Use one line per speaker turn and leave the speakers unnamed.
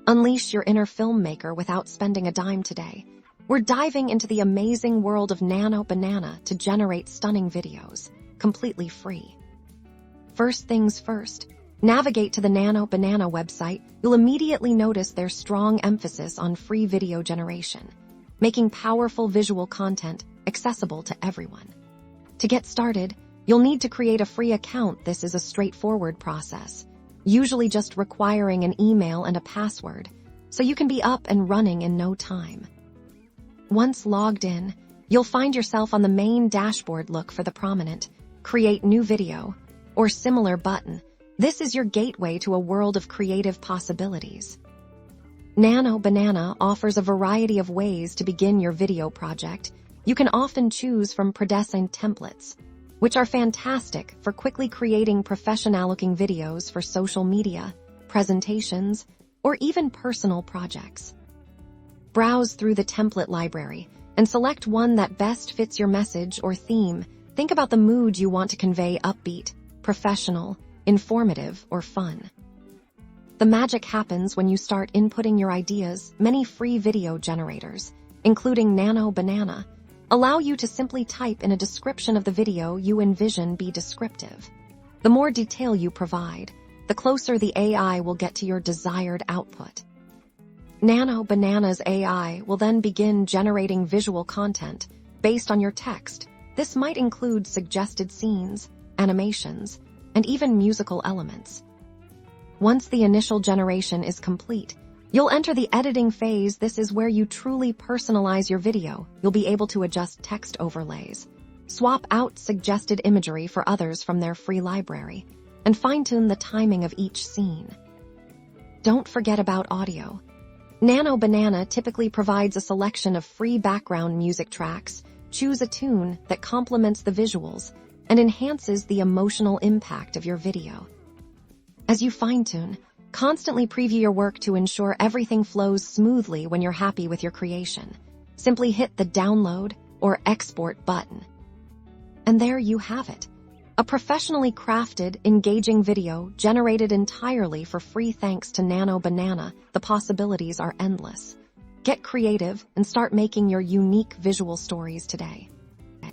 Unleash your inner filmmaker without spending a dime today. We're diving into the amazing world of Nano Banana to generate stunning videos, completely free. First things first, navigate to the Nano Banana website. You'll immediately notice their strong emphasis on free video generation, making powerful visual content accessible to everyone. To get started, you'll need to create a free account. This is a straightforward process, usually just requiring an email and a password, so you can be up and running in no time. Once logged in, you'll find yourself on the main dashboard. Look for the prominent Create New Video or similar button. This is your gateway to a world of creative possibilities. Nano Banana offers a variety of ways to begin your video project. You can often choose from pre-designed templates, which are fantastic for quickly creating professional-looking videos for social media, presentations, or even personal projects. Browse through the template library and select one that best fits your message or theme. Think about the mood you want to convey: upbeat, professional, informative, or fun. The magic happens when you start inputting your ideas. Many free video generators, including Nano Banana, allow you to simply type in a description of the video you envision. Be descriptive. The more detail you provide, the closer the AI will get to your desired output. Nano Banana's AI will then begin generating visual content based on your text. This might include suggested scenes, animations, and even musical elements. Once the initial generation is complete, you'll enter the editing phase. This is where you truly personalize your video. You'll be able to adjust text overlays, swap out suggested imagery for others from their free library, and fine-tune the timing of each scene. Don't forget about audio. Nano Banana typically provides a selection of free background music tracks. Choose a tune that complements the visuals and enhances the emotional impact of your video. As you fine-tune, constantly preview your work to ensure everything flows smoothly. When you're happy with your creation, simply hit the download or export button. And there you have it. A professionally crafted, engaging video generated entirely for free thanks to Nano Banana. The possibilities are endless. Get creative and start making your unique visual stories today.